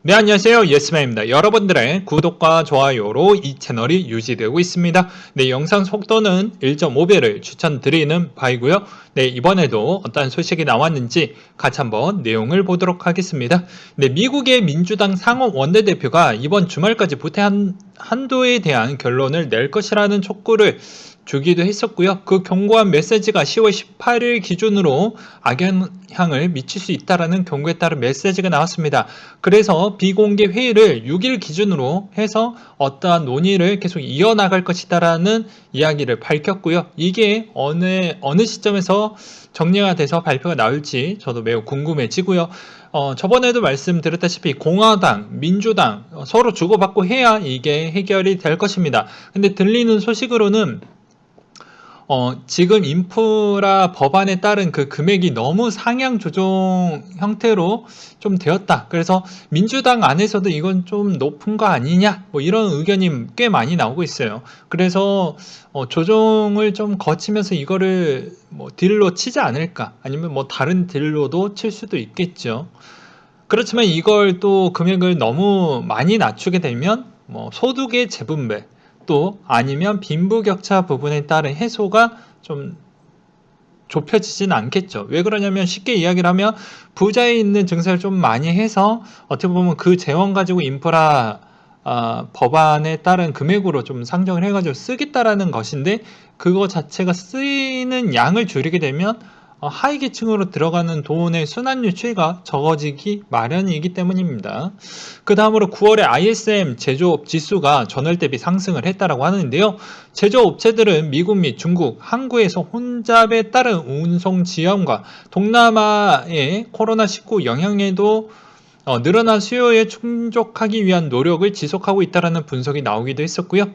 네, 안녕하세요. 예스맨입니다. 여러분들의 구독과 좋아요로 이 채널이 유지되고 있습니다. 네, 영상 속도는 1.5배를 추천드리는 바이고요. 네, 이번에도 어떤 소식이 나왔는지 같이 한번 내용을 보도록 하겠습니다. 네, 미국의 민주당 상원 원내대표가 이번 주말까지 부채 한도에 대한 결론을 낼 것이라는 촉구를 주기도 했었고요. 그 경고한 메시지가 10월 18일 기준으로 악영향을 미칠 수 있다는 경고에 따른 메시지가 나왔습니다. 그래서 비공개 회의를 6일 기준으로 해서 어떠한 논의를 계속 이어나갈 것이다라는 이야기를 밝혔고요. 이게 어느 시점에서 정리가 돼서 발표가 나올지 저도 매우 궁금해지고요. 저번에도 말씀드렸다시피 공화당, 민주당 서로 주고받고 해야 이게 해결이 될 것입니다. 근데 들리는 소식으로는 지금 인프라 법안에 따른 그 금액이 너무 상향 조정 형태로 좀 되었다. 그래서 민주당 안에서도 이건 좀 높은 거 아니냐? 뭐 이런 의견이 꽤 많이 나오고 있어요. 그래서 조정을 좀 거치면서 이거를 뭐 딜로 치지 않을까? 아니면 뭐 다른 딜로도 칠 수도 있겠죠. 그렇지만 이걸 또 금액을 너무 많이 낮추게 되면 뭐 소득의 재분배 또 아니면 빈부격차 부분에 따른 해소가 좀 좁혀지진 않겠죠. 왜 그러냐면 쉽게 이야기를 하면 부자에 있는 증세를 좀 많이 해서 어떻게 보면 그 재원 가지고 인프라 법안에 따른 금액으로 좀 상정을 해가지고 쓰겠다라는 것인데 그거 자체가 쓰이는 양을 줄이게 되면 하위 계층으로 들어가는 돈의 순환 유치가 적어지기 마련이기 때문입니다. 그 다음으로 9월에 ISM 제조업 지수가 전월 대비 상승을 했다라고 하는데요. 제조업체들은 미국 및 중국, 항구에서 혼잡에 따른 운송 지연과 동남아의 코로나19 영향에도 늘어난 수요에 충족하기 위한 노력을 지속하고 있다는 분석이 나오기도 했었고요.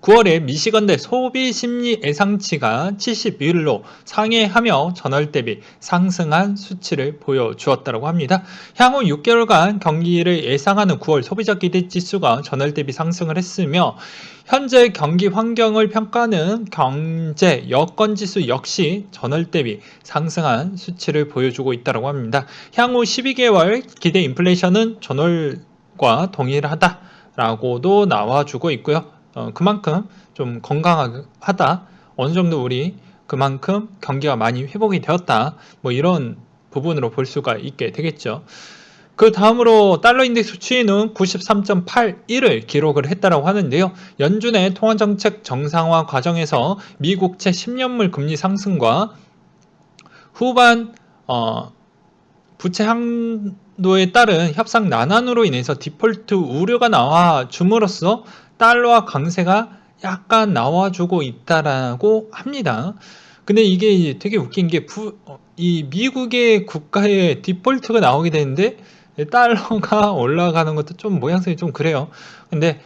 9월에 미시건대 소비심리 예상치가 71로 상회하며 전월 대비 상승한 수치를 보여주었다고 합니다. 향후 6개월간 경기를 예상하는 9월 소비자 기대 지수가 전월 대비 상승을 했으며 현재 경기 환경을 평가하는 경제 여건 지수 역시 전월 대비 상승한 수치를 보여주고 있다고 합니다. 향후 12개월 기대 인플레이션은 전월과 동일하다라고도 나와주고 있고요. 그만큼 좀 건강하다. 어느 정도 우리 그만큼 경기가 많이 회복이 되었다. 뭐 이런 부분으로 볼 수가 있게 되겠죠. 그 다음으로 달러 인덱스 수치는 93.81을 기록을 했다고 하는데요. 연준의 통화정책 정상화 과정에서 미국채 10년물 금리 상승과 후반 부채 한도에 따른 협상 난항으로 인해서 디폴트 우려가 나와 줌으로써 달러와 강세가 약간 나와주고 있다라고 합니다. 근데 이게 되게 웃긴 게 이 미국의 국가의 디폴트가 나오게 되는데 달러가 올라가는 것도 좀 모양새이 좀 그래요. 근데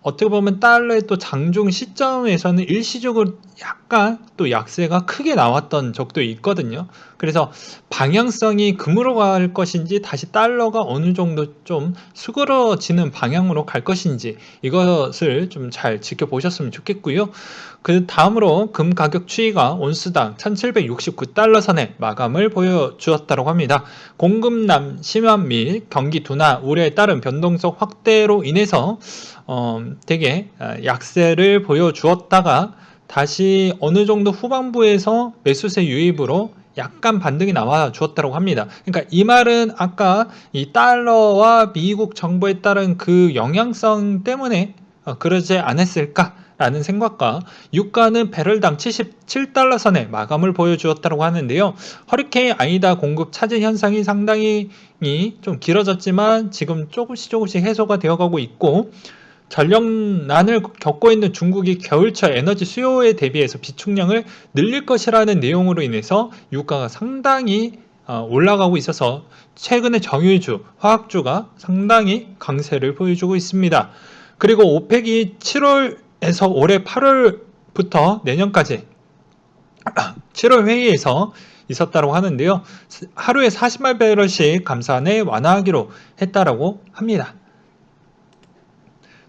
어떻게 보면 달러의 또 장중 시점에서는 일시적으로 약간 또 약세가 크게 나왔던 적도 있거든요. 그래서 방향성이 금으로 갈 것인지 다시 달러가 어느 정도 좀 수그러지는 방향으로 갈 것인지 이것을 좀 잘 지켜보셨으면 좋겠고요. 그 다음으로 금 가격 추이가 온수당 1769달러 선에 마감을 보여주었다고 합니다. 공급난 심한 및 경기 둔화 우려에 따른 변동성 확대로 인해서 되게 약세를 보여주었다가 다시 어느 정도 후반부에서 매수세 유입으로 약간 반등이 나와 주었다고 합니다. 그러니까 이 말은 아까 이 달러와 미국 정부에 따른 그 영향성 때문에 그러지 않았을까라는 생각과 유가는 배럴당 77달러 선에 마감을 보여주었다고 하는데요. 허리케인 아이다 공급 차질 현상이 상당히 좀 길어졌지만 지금 조금씩 해소가 되어가고 있고 전력난을 겪고 있는 중국이 겨울철 에너지 수요에 대비해서 비축량을 늘릴 것이라는 내용으로 인해서 유가가 상당히 올라가고 있어서 최근에 정유주, 화학주가 상당히 강세를 보여주고 있습니다. 그리고 오펙이 7월에서 올해 8월부터 내년까지 7월 회의에서 있었다고 하는데요. 하루에 40만 배럴씩 감산에 완화하기로 했다라고 합니다.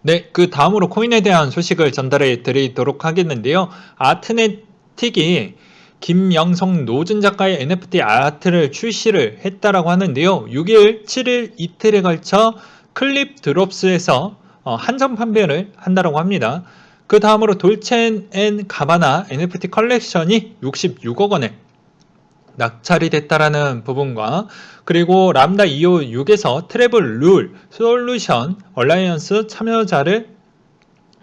네, 그 다음으로 코인에 대한 소식을 전달해 드리도록 하겠는데요. 아트네틱이 김영성 노준 작가의 NFT 아트를 출시를 했다라고 하는데요. 6일, 7일 이틀에 걸쳐 클립 드롭스에서 한정 판매를 한다라고 합니다. 그 다음으로 돌첸 앤 가바나 NFT 컬렉션이 66억 원에 낙찰이 됐다라는 부분과 그리고 람다 256에서 트래블 룰 솔루션 얼라이언스 참여자를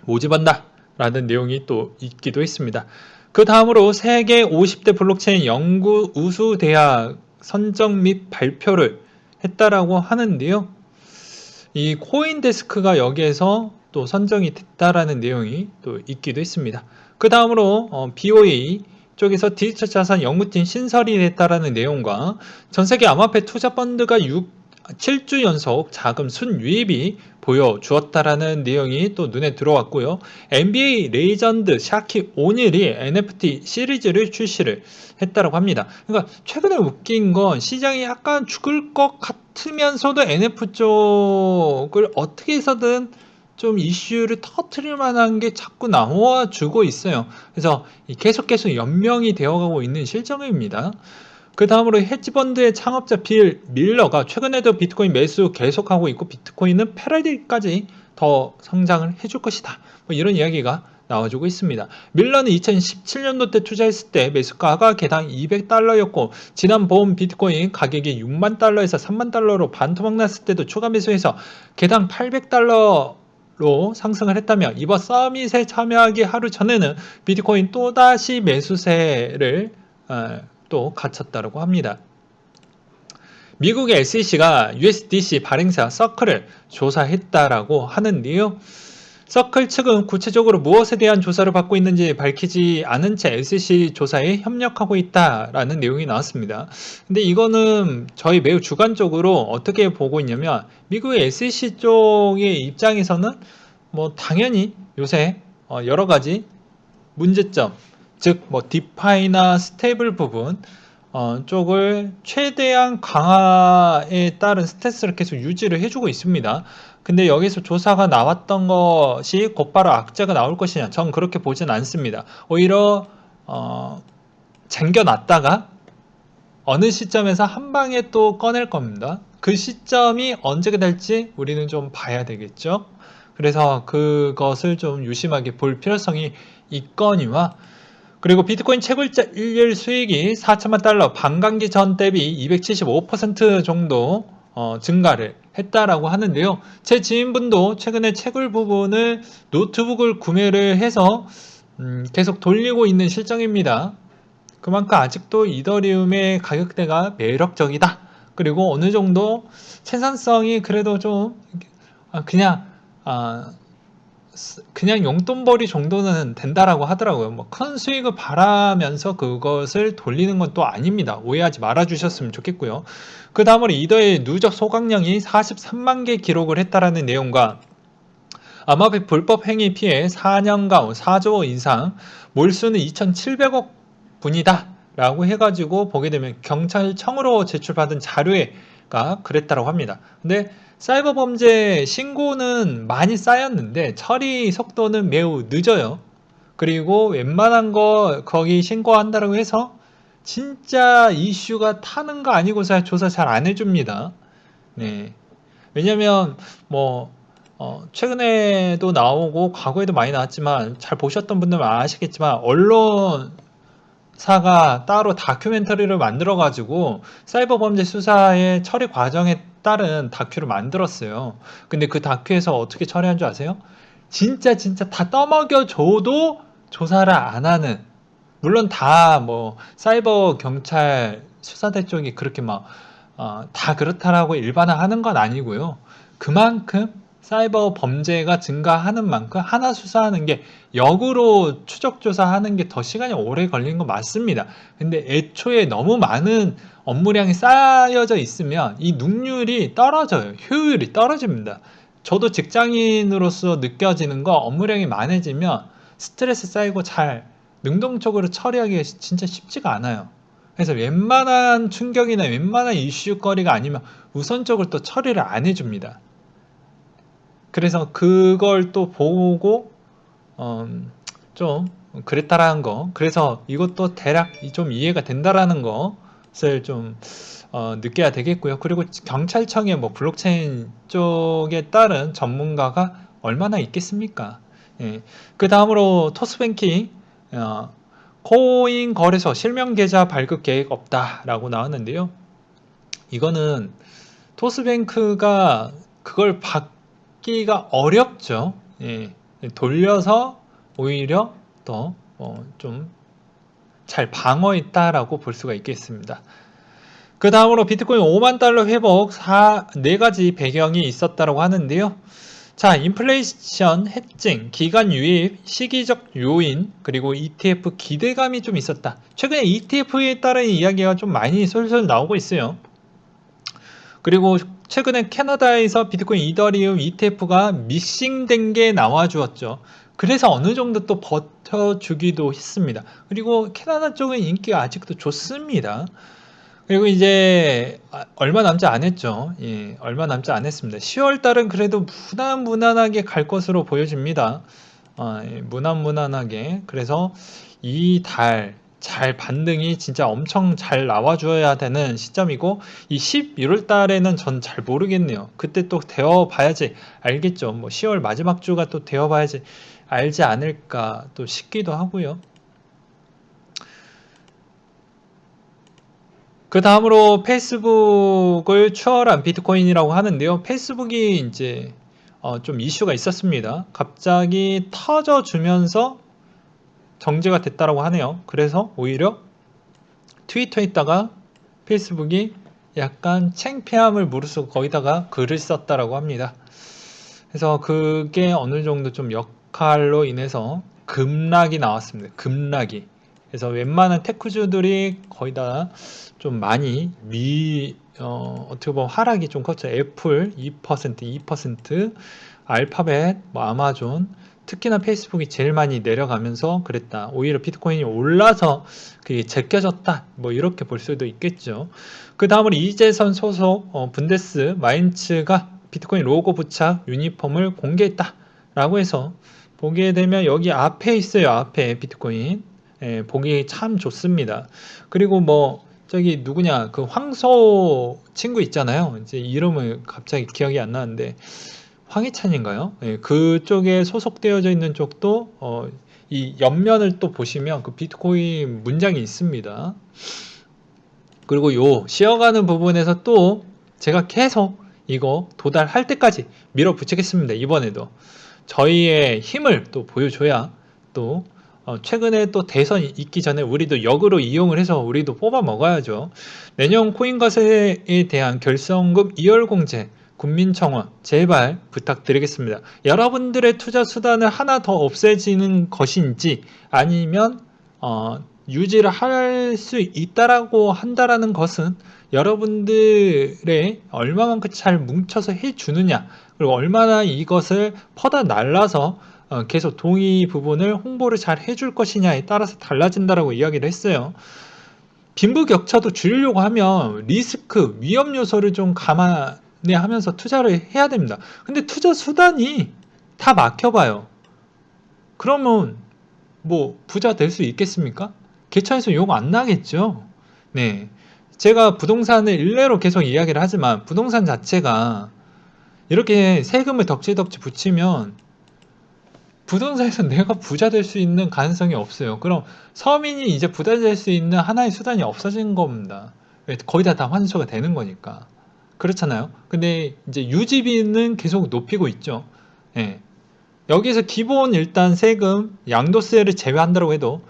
모집한다 라는 내용이 또 있기도 했습니다. 그 다음으로 세계 50대 블록체인 연구 우수 대학 선정 및 발표를 했다라고 하는데요. 이 코인데스크가 여기에서 또 선정이 됐다라는 내용이 또 있기도 했습니다. 그 다음으로 BOA 쪽에서 디지털 자산 연구팀 신설이 됐다라는 내용과 전세계 암호화폐 투자 펀드가 7주 연속 자금 순유입이 보여주었다라는 내용이 또 눈에 들어왔고요. NBA 레이전드 샤키 오닐이 NFT 시리즈를 출시를 했다고 합니다. 그러니까 최근에 웃긴 건 시장이 약간 죽을 것 같으면서도 NFT 쪽을 어떻게 해서든 좀 이슈를 터트릴 만한 게 자꾸 나와주고 있어요. 그래서 계속 연명이 되어가고 있는 실정입니다. 그 다음으로 헤지펀드의 창업자 빌 밀러가 최근에도 비트코인 매수 계속하고 있고 비트코인은 패러디까지 더 성장을 해줄 것이다. 뭐 이런 이야기가 나와주고 있습니다. 밀러는 2017년도 때 투자했을 때 매수가가 개당 200달러였고 지난 봄 비트코인 가격이 6만 달러에서 3만 달러로 반토막 났을 때도 추가 매수해서 개당 800달러 로 상승을 했다며 이번 서밋에 참여하기 하루 전에는 비트코인 또다시 매수세를 또 갖췄다고 합니다. 미국의 SEC가 USDC 발행사 서클을 조사했다라고 하는데요. 서클 측은 구체적으로 무엇에 대한 조사를 받고 있는지 밝히지 않은 채 SEC 조사에 협력하고 있다라는 내용이 나왔습니다. 근데 이거는 저희 매우 주관적으로 어떻게 보고 있냐면 미국의 SEC 쪽의 입장에서는 뭐 당연히 요새 여러 가지 문제점, 즉 뭐 디파이나 스테이블 부분 쪽을 최대한 강화에 따른 스탠스를 계속 유지를 해주고 있습니다. 근데 여기서 조사가 나왔던 것이 곧바로 악재가 나올 것이냐? 전 그렇게 보진 않습니다. 오히려 쟁겨놨다가 어느 시점에서 한 방에 또 꺼낼 겁니다. 그 시점이 언제가 될지 우리는 좀 봐야 되겠죠. 그래서 그것을 좀 유심하게 볼 필요성이 있거니와 그리고 비트코인 채굴자 일일 수익이 4천만 달러 반감기 전 대비 275% 정도 증가를 했다라고 하는데요. 제 지인분도 최근에 채굴 부분을 노트북을 구매를 해서 계속 돌리고 있는 실정입니다. 그만큼 아직도 이더리움의 가격대가 매력적이다. 그리고 어느 정도 생산성이 그래도 좀 그냥 용돈벌이 정도는 된다라고 하더라고요. 뭐 큰 수익을 바라면서 그것을 돌리는 건 또 아닙니다. 오해하지 말아 주셨으면 좋겠고요. 그 다음으로 이더의 누적 소각량이 43만 개 기록을 했다라는 내용과 암호화폐 불법 행위 피해 4년간 4조 이상 몰수는 2,700억 분이다 라고 해가지고 보게 되면 경찰청으로 제출받은 자료가 그랬다고 합니다. 근데 사이버 범죄 신고는 많이 쌓였는데 처리 속도는 매우 늦어요. 그리고 웬만한 거 거기 신고한다고 해서 진짜 이슈가 타는 거 아니고서 조사 잘 안 해줍니다. 네. 왜냐면 뭐 최근에도 나오고 과거에도 많이 나왔지만 잘 보셨던 분들은 아시겠지만 언론사가 따로 다큐멘터리를 만들어 가지고 사이버 범죄 수사의 처리 과정에 따른 다큐를 만들었어요. 근데 그 다큐에서 어떻게 처리한 줄 아세요? 진짜 다 떠먹여 줘도 조사를 안 하는, 물론 다 뭐 사이버 경찰 수사대 쪽이 그렇게 막 다 그렇다라고 일반화하는 건 아니고요. 그만큼 사이버 범죄가 증가하는 만큼 하나 수사하는 게 역으로 추적 조사하는 게 더 시간이 오래 걸리는 건 맞습니다. 근데 애초에 너무 많은 업무량이 쌓여져 있으면 이 능률이 떨어져요. 효율이 떨어집니다. 저도 직장인으로서 느껴지는 거, 업무량이 많아지면 스트레스 쌓이고 잘 능동적으로 처리하기 진짜 쉽지가 않아요. 그래서 웬만한 충격이나 웬만한 이슈거리가 아니면 우선적으로 또 처리를 안 해줍니다. 그래서 그걸 또 보고 좀 그랬다라는 거. 그래서 이것도 대략 좀 이해가 된다라는 것을 좀 느껴야 되겠고요. 그리고 경찰청의 뭐 블록체인 쪽에 따른 전문가가 얼마나 있겠습니까? 예. 그 다음으로 토스뱅킹 코인 거래소 실명 계좌 발급 계획 없다라고 나왔는데요. 이거는 토스뱅크가 그걸 받기가 어렵죠. 예. 돌려서 오히려 더 좀 잘 방어했다라고 볼 수가 있겠습니다. 그 다음으로 비트코인 5만 달러 회복 4가지 배경이 있었다고 하는데요. 자, 인플레이션 해증, 기간 유입, 시기적 요인, 그리고 ETF 기대감이 좀 있었다. 최근에 ETF에 따른 이야기가 좀 많이 솔솔 나오고 있어요. 그리고 최근에 캐나다에서 비트코인 이더리움 ETF가 미싱된 게 나와주었죠. 그래서 어느 정도 또 버텨주기도 했습니다. 그리고 캐나다 쪽은 인기가 아직도 좋습니다. 그리고 이제 얼마 남지 않았죠. 예, 얼마 남지 않았습니다. 10월 달은 그래도 무난무난하게 갈 것으로 보여집니다. 예, 무난무난하게. 그래서 이 달 잘 반등이 진짜 엄청 잘 나와줘야 되는 시점이고, 이 11월 달에는 전 잘 모르겠네요. 그때 또 되어봐야지 알겠죠. 뭐 10월 마지막 주가 또 되어봐야지 알지 않을까 또 싶기도 하고요. 그 다음으로 페이스북을 추월한 비트코인이라고 하는데요. 페이스북이 이제 좀 이슈가 있었습니다. 갑자기 터져주면서 정지가 됐다라고 하네요. 그래서 오히려 트위터에다가 페이스북이 약간 창피함을 무릅쓰고 거기다가 글을 썼다라고 합니다. 그래서 그게 어느 정도 좀 역할로 인해서 급락이 나왔습니다. 급락이. 그래서 웬만한 테크주들이 거의 다 좀 많이 어떻게 보면 하락이 좀 컸죠. 애플 2%, 2%, 알파벳, 뭐 아마존, 특히나 페이스북이 제일 많이 내려가면서 그랬다. 오히려 비트코인이 올라서 그게 제껴졌다. 뭐 이렇게 볼 수도 있겠죠. 그 다음으로 이재선 소속 분데스 마인츠가 비트코인 로고 부착 유니폼을 공개했다. 라고 해서 보게 되면 여기 앞에 있어요. 앞에 비트코인. 예, 보기 참 좋습니다. 그리고 뭐 저기 누구냐 그 황소 친구 있잖아요. 이제 이름을 갑자기 기억이 안 나는데 황희찬인가요? 예, 그쪽에 소속되어져 있는 쪽도 이 옆면을 또 보시면 그 비트코인 문장이 있습니다. 그리고 요 쉬어가는 부분에서 또 제가 계속 이거 도달할 때까지 밀어붙이겠습니다. 이번에도 저희의 힘을 또 보여줘야 또 최근에 또 대선 있기 전에 우리도 역으로 이용을 해서 우리도 뽑아 먹어야죠. 내년 코인거래에 대한 결성금 2월 공제 국민청원 제발 부탁드리겠습니다. 여러분들의 투자 수단을 하나 더 없애지는 것인지 아니면 유지를 할 수 있다라고 한다라는 것은 여러분들의 얼마만큼 잘 뭉쳐서 해주느냐 그리고 얼마나 이것을 퍼다 날라서 계속 동의 부분을 홍보를 잘 해줄 것이냐에 따라서 달라진다라고 이야기를 했어요. 빈부격차도 줄이려고 하면 리스크, 위험 요소를 좀 감안해 하면서 투자를 해야 됩니다. 근데 투자 수단이 다 막혀봐요. 그러면 뭐 부자 될 수 있겠습니까? 개차에서 욕 안 나겠죠. 네, 제가 부동산을 일례로 계속 이야기를 하지만 부동산 자체가 이렇게 세금을 덕지덕지 붙이면 부동산에서 내가 부자 될 수 있는 가능성이 없어요. 그럼 서민이 이제 부자 될 수 있는 하나의 수단이 없어진 겁니다. 거의 다 환수가 되는 거니까. 그렇잖아요. 근데 이제 유지비는 계속 높이고 있죠. 예. 여기서 기본 일단 세금, 양도세를 제외한다고 해도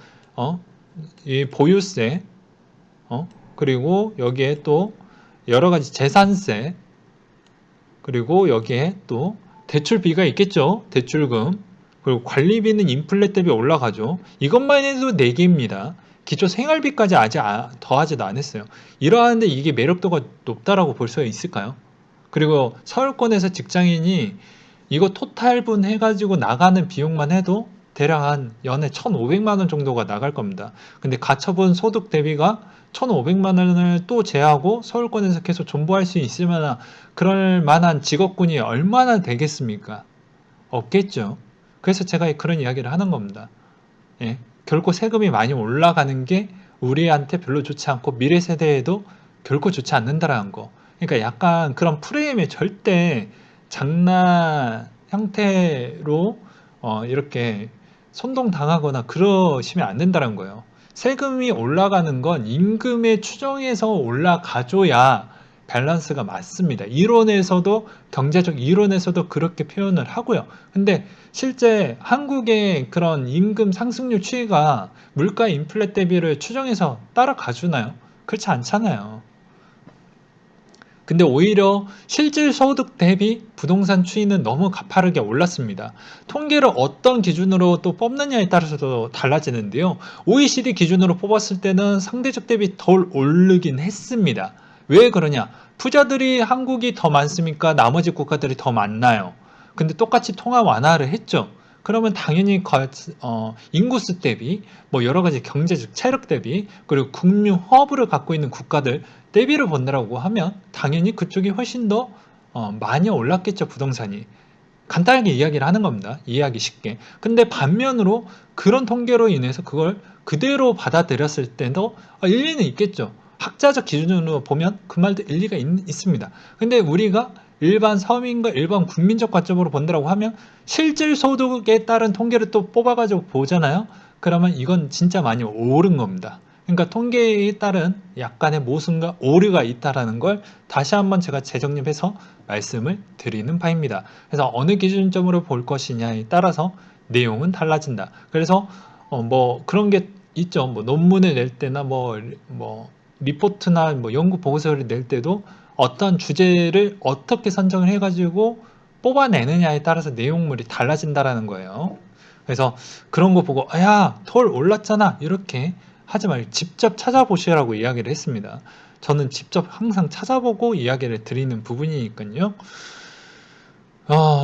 이 보유세, 그리고 여기에 또 여러 가지 재산세, 그리고 여기에 또 대출비가 있겠죠. 대출금. 그리고 관리비는 인플레 대비 올라가죠. 이것만 해도 4개입니다. 기초 생활비까지 아직 더하지도 않았어요. 이러한데 이게 매력도가 높다라고 볼 수가 있을까요? 그리고 서울권에서 직장인이 이거 토탈분 해가지고 나가는 비용만 해도 대략 한 연에 1,500만 원 정도가 나갈 겁니다. 근데 가처분 소득 대비가 1,500만 원을 또 제하고 서울권에서 계속 존버할 수 있을 만한 그럴 만한 직업군이 얼마나 되겠습니까? 없겠죠. 그래서 제가 그런 이야기를 하는 겁니다. 예. 결코 세금이 많이 올라가는 게 우리한테 별로 좋지 않고 미래 세대에도 결코 좋지 않는다라는 거. 그러니까 약간 그런 프레임에 절대 장난 형태로 이렇게 선동당하거나 그러시면 안 된다는 거예요. 세금이 올라가는 건 임금의 추정에서 올라가줘야 밸런스가 맞습니다. 이론에서도 경제적 이론에서도 그렇게 표현을 하고요. 근데 실제 한국의 그런 임금 상승률 추이가 물가 인플레 대비를 추정해서 따라가 주나요? 그렇지 않잖아요. 근데 오히려 실질 소득 대비 부동산 추이는 너무 가파르게 올랐습니다. 통계를 어떤 기준으로 또 뽑느냐에 따라서도 달라지는데요. OECD 기준으로 뽑았을 때는 상대적 대비 덜 오르긴 했습니다. 왜 그러냐? 부자들이 한국이 더 많습니까? 나머지 국가들이 더 많나요? 근데 똑같이 통화 완화를 했죠. 그러면 당연히 인구수 대비, 뭐 여러 가지 경제적 체력 대비, 그리고 국민 허브를 갖고 있는 국가들 대비를 본다라고 하면 당연히 그쪽이 훨씬 더 많이 올랐겠죠, 부동산이. 간단하게 이야기를 하는 겁니다. 이해하기 쉽게. 근데 반면으로 그런 통계로 인해서 그걸 그대로 받아들였을 때도 일리는 있겠죠. 학자적 기준으로 보면 그 말도 일리가 있습니다. 근데 우리가 일반 서민과 일반 국민적 관점으로 본다라고 하면 실질 소득에 따른 통계를 또 뽑아가지고 보잖아요. 그러면 이건 진짜 많이 오른 겁니다. 그러니까 통계에 따른 약간의 모순과 오류가 있다라는 걸 다시 한번 제가 재정립해서 말씀을 드리는 바입니다. 그래서 어느 기준점으로 볼 것이냐에 따라서 내용은 달라진다. 그래서 뭐 그런 게 있죠. 뭐 논문을 낼 때나 뭐 리포트나 뭐 연구 보고서를 낼 때도 어떤 주제를 어떻게 선정을 해가지고 뽑아내느냐에 따라서 내용물이 달라진다라는 거예요. 그래서 그런 거 보고 야, 털 올랐잖아 이렇게 하지 말고 직접 찾아보시라고 이야기를 했습니다. 저는 직접 항상 찾아보고 이야기를 드리는 부분이니까요.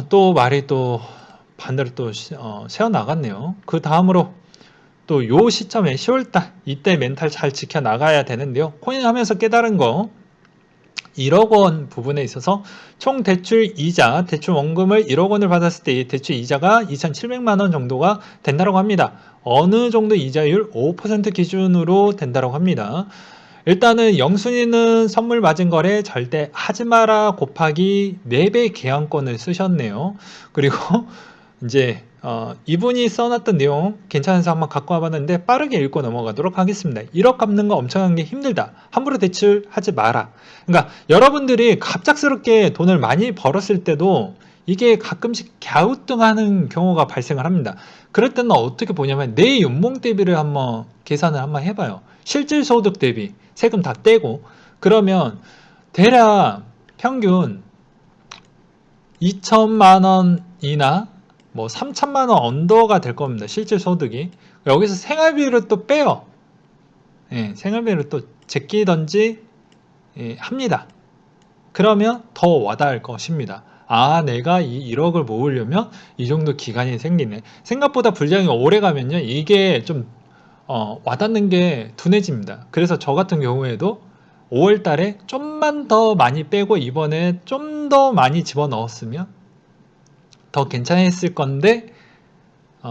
또 말이 또 반대로 또 새어나갔네요. 그 다음으로 또 요 시점에 10월달 이때 멘탈 잘 지켜 나가야 되는데요. 코인 하면서 깨달은 거 1억 원 부분에 있어서 총 대출 이자, 대출 원금을 1억 원을 받았을 때 이 대출 이자가 2,700만 원 정도가 된다고 합니다. 어느 정도 이자율 5% 기준으로 된다고 합니다. 일단은 영순이는 선물 맞은 거래 절대 하지 마라 곱하기 4배 계약권을 쓰셨네요. 그리고 이제 이분이 써놨던 내용 괜찮아서 한번 갖고 와봤는데 빠르게 읽고 넘어가도록 하겠습니다. 1억 갚는 거 엄청난 게 힘들다. 함부로 대출하지 마라. 그러니까 여러분들이 갑작스럽게 돈을 많이 벌었을 때도 이게 가끔씩 갸우뚱하는 경우가 발생을 합니다. 그럴 때는 어떻게 보냐면 내 연봉 대비를 한번 계산을 한번 해봐요. 실질 소득 대비 세금 다 떼고 그러면 대략 평균 2천만 원이나 뭐 3천만 원 언더가 될 겁니다. 실질 소득이. 여기서 생활비를 또 빼요. 예, 생활비를 또 제끼던지 합니다. 그러면 더 와닿을 것입니다. 아, 내가 이 1억을 모으려면 이 정도 기간이 생기네. 생각보다 분량이 오래 가면요. 이게 좀 와닿는 게 둔해집니다. 그래서 저 같은 경우에도 5월 달에 좀만 더 많이 빼고 이번에 좀 더 많이 집어넣었으면 더 괜찮았을 건데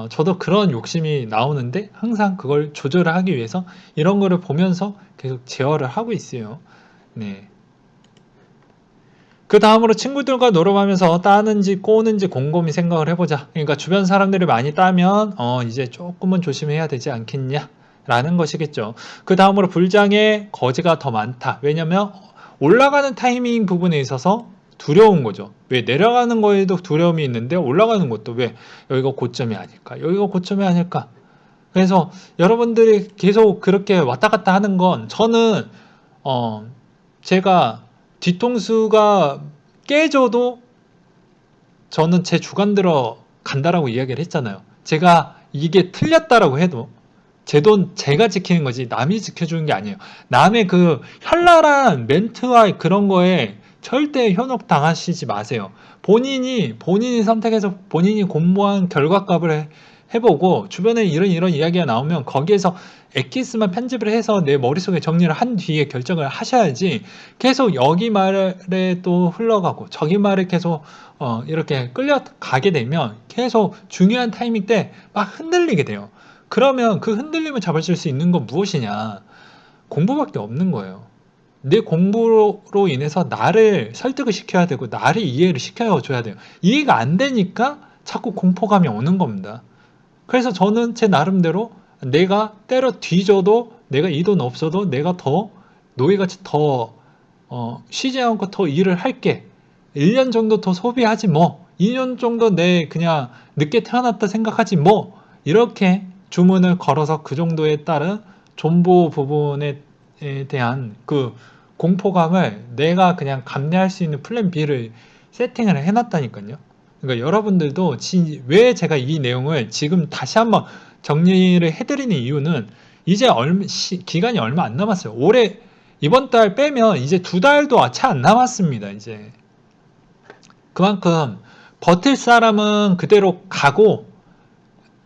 저도 그런 욕심이 나오는데 항상 그걸 조절을 하기 위해서 이런 거를 보면서 계속 제어를 하고 있어요. 네. 그 다음으로 친구들과 놀러 가면서 따는지 꼬는지 곰곰이 생각을 해보자. 그러니까 주변 사람들이 많이 따면 이제 조금은 조심해야 되지 않겠냐 라는 것이겠죠. 그 다음으로 불장의 거지가 더 많다. 왜냐면 올라가는 타이밍 부분에 있어서 두려운 거죠. 왜 내려가는 거에도 두려움이 있는데 올라가는 것도 왜 여기가 고점이 아닐까? 여기가 고점이 아닐까? 그래서 여러분들이 계속 그렇게 왔다 갔다 하는 건 저는 제가 뒤통수가 깨져도 저는 제 주관대로 간다라고 이야기를 했잖아요. 제가 이게 틀렸다라고 해도 제 돈 제가 지키는 거지 남이 지켜주는 게 아니에요. 남의 그 현란한 멘트와 그런 거에 절대 현혹 당하시지 마세요. 본인이 선택해서 본인이 공부한 결과값을 해보고 주변에 이런 이야기가 나오면 거기에서 엑기스만 편집을 해서 내 머릿속에 정리를 한 뒤에 결정을 하셔야지 계속 여기 말에 또 흘러가고 저기 말에 계속 이렇게 끌려가게 되면 계속 중요한 타이밍 때 막 흔들리게 돼요. 그러면 그 흔들림을 잡아줄 수 있는 건 무엇이냐? 공부밖에 없는 거예요. 내 공부로 인해서 나를 설득을 시켜야 되고 나를 이해를 시켜줘야 돼요. 이해가 안 되니까 자꾸 공포감이 오는 겁니다. 그래서 저는 제 나름대로 내가 때려 뒤져도 내가 이 돈 없어도 내가 더 노예같이 더 쉬지 않고 더 일을 할게. 1년 정도 더 소비하지 뭐. 2년 정도 내 그냥 늦게 태어났다 생각하지 뭐. 이렇게 주문을 걸어서 그 정도에 따른 존보 부분에 대한 그 공포감을 내가 그냥 감내할 수 있는 플랜 B를 세팅을 해놨다니까요. 그러니까 여러분들도 왜 제가 이 내용을 지금 다시 한번 정리를 해드리는 이유는 이제 기간이 얼마 안 남았어요. 올해 이번 달 빼면 이제 2달도 채 안 남았습니다. 이제 그만큼 버틸 사람은 그대로 가고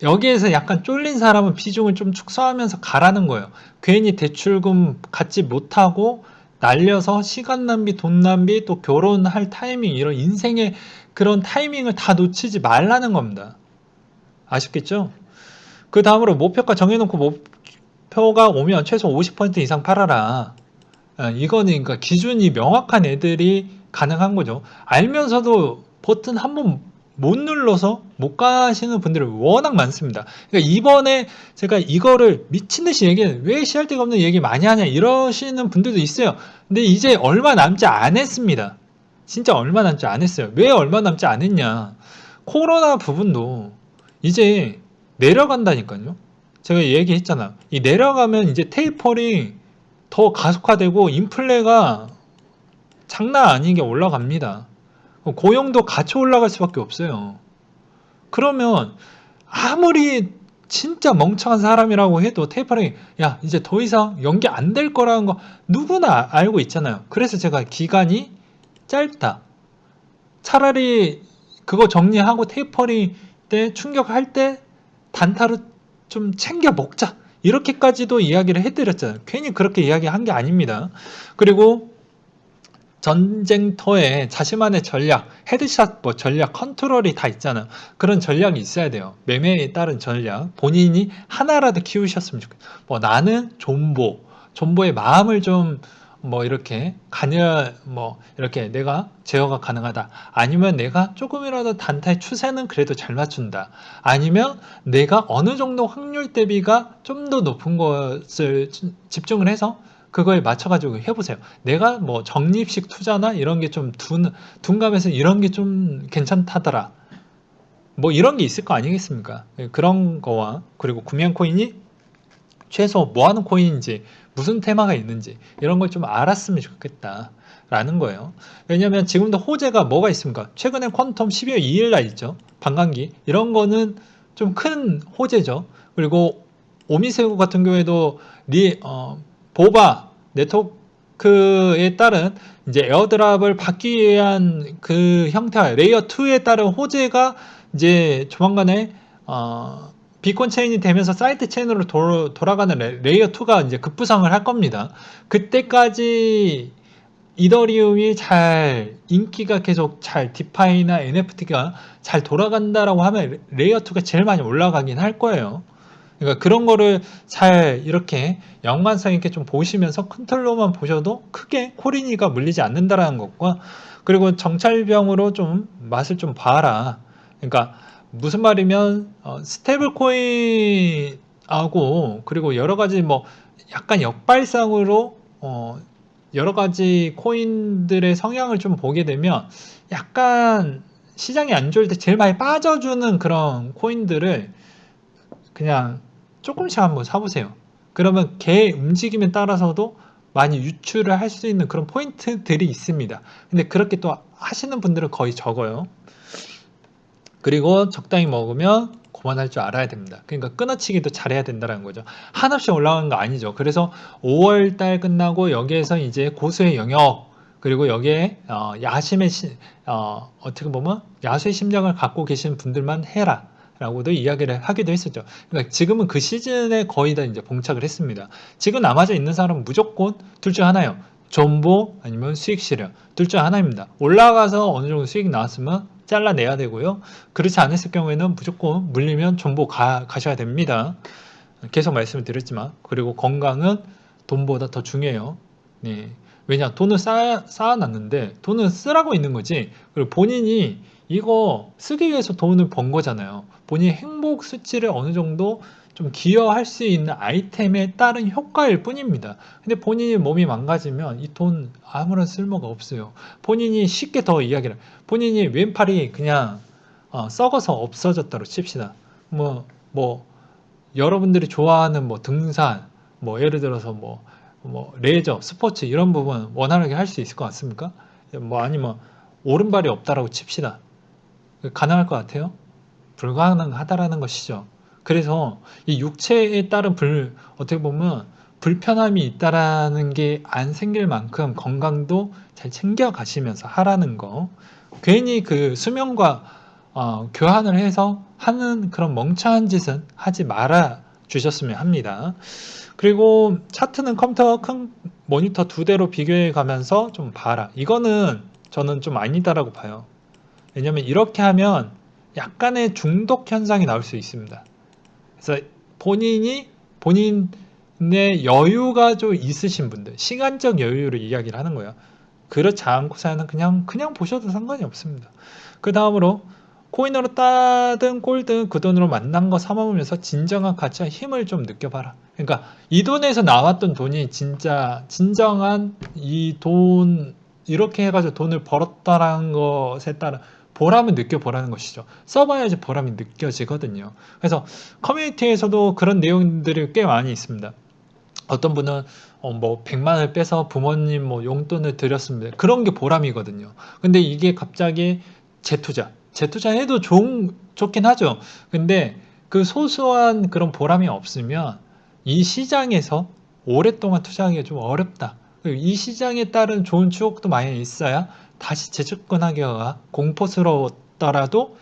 여기에서 약간 쫄린 사람은 비중을 좀 축소하면서 가라는 거예요. 괜히 대출금 갖지 못하고 날려서 시간 낭비, 돈 낭비, 또 결혼할 타이밍, 이런 인생의 그런 타이밍을 다 놓치지 말라는 겁니다. 아쉽겠죠? 그 다음으로 목표가 정해놓고 목표가 오면 최소 50% 이상 팔아라. 이거는 그러니까 기준이 명확한 애들이 가능한 거죠. 알면서도 버튼 한 번 못 눌러서 못 가시는 분들이 워낙 많습니다. 그러니까 이번에 제가 이거를 미친 듯이 왜 시할 데가 없는 얘기 많이 하냐 이러시는 분들도 있어요. 근데 이제 얼마 남지 않았습니다. 진짜 얼마 남지 않았어요. 왜 얼마 남지 않았냐? 코로나 부분도 이제 내려간다니까요. 제가 얘기했잖아. 이 내려가면 이제 테이퍼링 더 가속화되고 인플레가 장난 아니게 올라갑니다. 고용도 같이 올라갈 수밖에 없어요. 그러면 아무리 진짜 멍청한 사람이라고 해도 테이퍼링 야 이제 더 이상 연기 안 될 거라는 거 누구나 알고 있잖아요. 그래서 제가 기간이 짧다. 차라리 그거 정리하고 테이퍼링 때 충격할 때 단타로 좀 챙겨 먹자. 이렇게까지도 이야기를 해드렸잖아요. 괜히 그렇게 이야기한 게 아닙니다. 그리고 전쟁터에 자신만의 전략, 헤드샷 뭐 전략, 컨트롤이 다 있잖아요. 그런 전략이 있어야 돼요. 매매에 따른 전략. 본인이 하나라도 키우셨으면 좋겠어요. 뭐 나는 존보의 마음을 좀 뭐 이렇게 뭐 이렇게 내가 제어가 가능하다. 아니면 내가 조금이라도 단타의 추세는 그래도 잘 맞춘다. 아니면 내가 어느 정도 확률 대비가 좀 더 높은 것을 집중을 해서 그거에 맞춰가지고 해보세요. 내가 뭐 적립식 투자나 이런 게 좀 둔감해서 이런 게 좀 괜찮다더라. 뭐 이런 게 있을 거 아니겠습니까? 그런 거와 그리고 구매한 코인이 최소 뭐 하는 코인인지 무슨 테마가 있는지 이런 걸 좀 알았으면 좋겠다. 라는 거예요. 왜냐면 지금도 호재가 뭐가 있습니까? 최근에 퀀텀 12월 2일 날 있죠. 반감기. 이런 거는 좀 큰 호재죠. 그리고 오미세고 같은 경우에도 보바 네트워크에 따른 이제 에어드랍을 받기 위한 그 형태 레이어 2에 따른 호재가 이제 조만간에 비콘 체인이 되면서 사이드 체인으로 돌아가는 레이어 2가 이제 급부상을 할 겁니다. 그때까지 이더리움이 잘 인기가 계속 잘 디파이나 NFT가 잘 돌아간다라고 하면 레이어 2가 제일 많이 올라가긴 할 거예요. 그러니까 그런 거를 잘 이렇게 연관성 있게 좀 보시면서 컨트롤로만 보셔도 크게 코린이가 물리지 않는다라는 것과 그리고 정찰병으로 좀 맛을 좀 봐라. 그러니까 무슨 말이면 스테이블 코인하고 그리고 여러 가지 뭐 약간 역발상으로 여러 가지 코인들의 성향을 좀 보게 되면 약간 시장이 안 좋을 때 제일 많이 빠져주는 그런 코인들을 그냥 조금씩 한번 사보세요. 그러면 걔 움직임에 따라서도 많이 유출을 할 수 있는 그런 포인트들이 있습니다. 근데 그렇게 또 하시는 분들은 거의 적어요. 그리고 적당히 먹으면 그만할 줄 알아야 됩니다. 그러니까 끊어치기도 잘해야 된다는 거죠. 한없이 올라가는 거 아니죠. 그래서 5월달 끝나고 여기에서 이제 고수의 영역 그리고 여기에 야심의 어떻게 보면 야수의 심장을 갖고 계신 분들만 해라. 라고도 이야기를 하기도 했었죠. 그러니까 지금은 그 시즌에 거의 다 이제 봉착을 했습니다. 지금 남아져 있는 사람은 무조건 둘 중 하나예요. 존보 아니면 수익 실현 둘 중 하나입니다. 올라가서 어느 정도 수익 나왔으면 잘라내야 되고요. 그렇지 않았을 경우에는 무조건 물리면 존보 가셔야 됩니다. 계속 말씀을 드렸지만, 그리고 건강은 돈보다 더 중요해요. 네. 왜냐, 돈을 쌓아놨는데 돈을 쓰라고 있는 거지. 그리고 본인이 이거 쓰기 위해서 돈을 번 거잖아요. 본인의 행복 수치를 어느 정도 좀 기여할 수 있는 아이템에 따른 효과일 뿐입니다. 근데 본인이 몸이 망가지면 이 돈 아무런 쓸모가 없어요. 본인이 쉽게 더 이야기를, 본인이 왼팔이 그냥 썩어서 없어졌다고 칩시다. 뭐 여러분들이 좋아하는 뭐 등산, 뭐 예를 들어서 뭐 레저, 스포츠 이런 부분 원활하게 할 수 있을 것 같습니까? 뭐 아니면 오른발이 없다라고 칩시다. 가능할 것 같아요? 불가능하다라는 것이죠. 그래서 이 육체에 따른 어떻게 보면 불편함이 있다라는 게 안 생길 만큼 건강도 잘 챙겨 가시면서 하라는 거. 괜히 그 수면과 교환을 해서 하는 그런 멍청한 짓은 하지 말아 주셨으면 합니다. 그리고 차트는 컴퓨터 큰 모니터 2대로 비교해 가면서 좀 봐라. 이거는 저는 좀 아니다라고 봐요. 왜냐면 이렇게 하면 약간의 중독 현상이 나올 수 있습니다. 그래서 본인의 여유가 좀 있으신 분들, 시간적 여유를 이야기를 하는 거예요. 그렇지 않고서는 그냥 보셔도 상관이 없습니다. 그 다음으로 코인으로 따든 꼴든 그 돈으로 만난 거 사먹으면서 진정한 가치와 힘을 좀 느껴봐라. 그러니까 이 돈에서 나왔던 돈이 진짜 진정한 이 돈, 이렇게 해가지고 돈을 벌었다라는 것에 따른 보람을 느껴보라는 것이죠. 써봐야지 보람이 느껴지거든요. 그래서 커뮤니티에서도 그런 내용들이 꽤 많이 있습니다. 어떤 분은 뭐 100만 원을 빼서 부모님 뭐 용돈을 드렸습니다. 그런 게 보람이거든요. 근데 이게 갑자기 재투자해도 좋긴 하죠. 근데 그 소소한 그런 보람이 없으면 이 시장에서 오랫동안 투자하기가 좀 어렵다. 이 시장에 따른 좋은 추억도 많이 있어야 다시 재접근하기가 공포스러웠더라도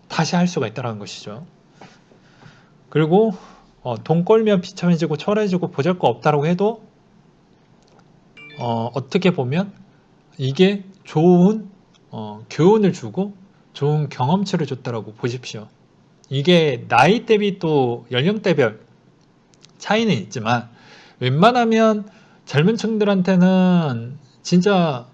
다시 할 수가 있다는 것이죠. 그리고 돈 꼴면 비참해지고 초라해지고 보잘것 없다고 해도 어떻게 보면 이게 좋은 교훈을 주고 좋은 경험치를 줬다라고 보십시오. 이게 나이 대비 또 연령대별 차이는 있지만 웬만하면 젊은 층들한테는 진짜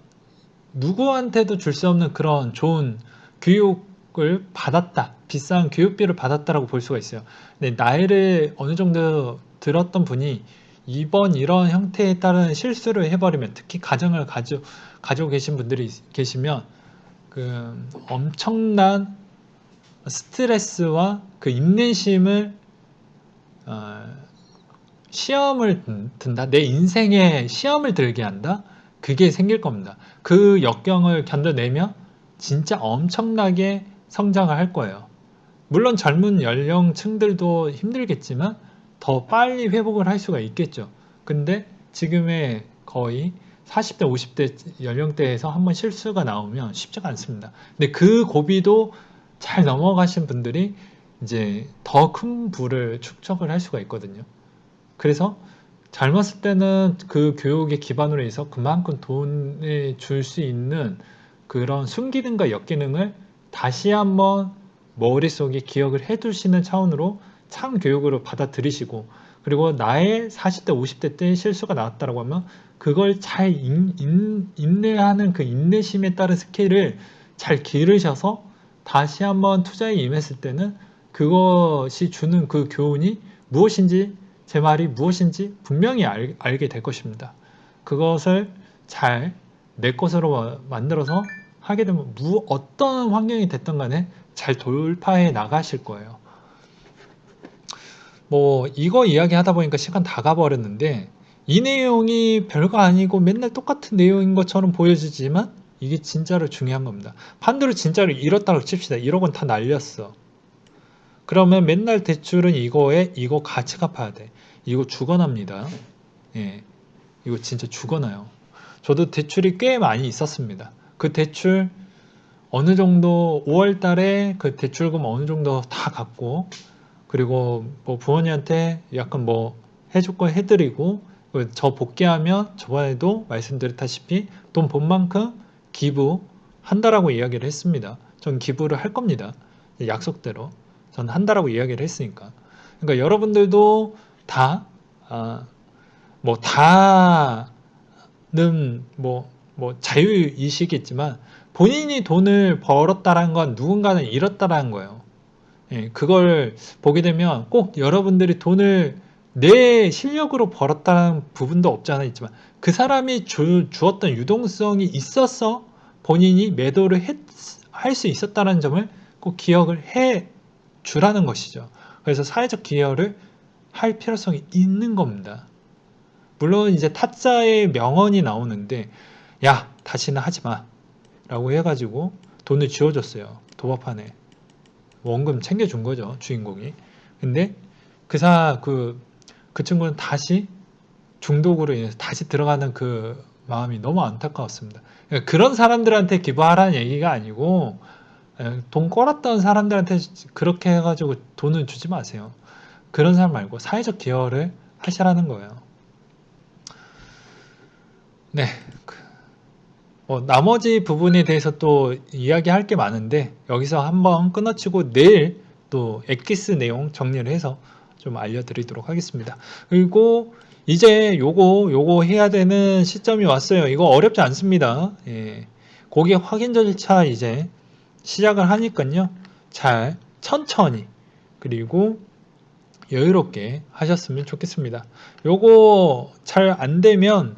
누구한테도 줄 수 없는 그런 좋은 교육을 받았다. 비싼 교육비를 받았다라고 볼 수가 있어요. 근데 나이를 어느 정도 들었던 분이 이번 이런 형태에 따른 실수를 해버리면, 특히 가정을 가지고 계신 분들이 계시면 그 엄청난 스트레스와 그 인내심을 시험을 든다. 내 인생에 시험을 들게 한다. 그게 생길 겁니다. 그 역경을 견뎌내면 진짜 엄청나게 성장을 할 거예요. 물론 젊은 연령층들도 힘들겠지만 더 빨리 회복을 할 수가 있겠죠. 근데 지금의 거의 40대, 50대 연령대에서 한번 실수가 나오면 쉽지가 않습니다. 근데 그 고비도 잘 넘어가신 분들이 이제 더 큰 부를 축적을 할 수가 있거든요. 그래서 젊었을 때는 그 교육의 기반으로 해서 그만큼 돈을 줄 수 있는 그런 순기능과 역기능을 다시 한번 머릿속에 기억을 해 두시는 차원으로 참 교육으로 받아들이시고, 그리고 나의 40대, 50대 때 실수가 나왔다고 하면 그걸 잘 인내하는 그 인내심에 따른 스킬을 잘 기르셔서 다시 한번 투자에 임했을 때는 그것이 주는 그 교훈이 무엇인지, 제 말이 무엇인지 분명히 알게 될 것입니다. 그것을 잘 내 것으로 만들어서 하게 되면 어떤 환경이 됐든 간에 잘 돌파해 나가실 거예요. 뭐 이거 이야기 하다 보니까 시간 다 가버렸는데, 이 내용이 별거 아니고 맨날 똑같은 내용인 것처럼 보여지지만 이게 진짜로 중요한 겁니다. 판도를 진짜로 잃었다고 칩시다. 1억 원 다 날렸어. 그러면 맨날 대출은 이거 같이 갚아야 돼. 이거 죽어납니다. 예, 이거 진짜 죽어나요. 저도 대출이 꽤 많이 있었습니다. 그 대출 어느 정도 5월 달에 그 대출금 어느 정도 다 갚고, 그리고 뭐 부모님한테 약간 뭐 해줄 거 해드리고, 저 복귀하면 저번에도 말씀드렸다시피 돈 본 만큼 기부한다라고 이야기를 했습니다. 전 기부를 할 겁니다. 약속대로. 전 한다라고 이야기를 했으니까. 그러니까 여러분들도 다, 뭐, 다는 자유이시겠지만 본인이 돈을 벌었다라는 건 누군가는 잃었다라는 거예요. 예, 그걸 보게 되면 꼭 여러분들이 돈을 내 실력으로 벌었다는 부분도 없지 않아 있지만 그 사람이 주었던 유동성이 있어서 본인이 매도를 할 수 있었다는 점을 꼭 기억을 해 주라는 것이죠. 그래서 사회적 기여를 할 필요성이 있는 겁니다. 물론 이제 타짜의 명언이 나오는데 야 다시는 하지 마 라고 해가지고 돈을 쥐어줬어요. 도박판에 원금 챙겨준 거죠, 주인공이. 근데 그 친구는 다시 중독으로 인해서 다시 들어가는 그 마음이 너무 안타까웠습니다. 그러니까 그런 사람들한테 기부하라는 얘기가 아니고 돈 꿔놨던 사람들한테 그렇게 해가지고 돈을 주지 마세요. 그런 사람 말고 사회적 기여를 하시라는 거예요. 네. 나머지 부분에 대해서 또 이야기할 게 많은데 여기서 한번 끊어치고 내일 또 엑기스 내용 정리를 해서 좀 알려드리도록 하겠습니다. 그리고 이제 요거 해야 되는 시점이 왔어요. 이거 어렵지 않습니다. 예. 고객 확인 절차 이제 시작을 하니까요. 잘 천천히 그리고 여유롭게 하셨으면 좋겠습니다. 요거 잘 안 되면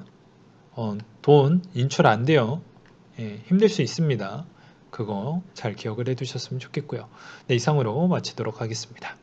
돈 인출 안 돼요. 예, 힘들 수 있습니다. 그거 잘 기억을 해 두셨으면 좋겠고요. 네, 이상으로 마치도록 하겠습니다.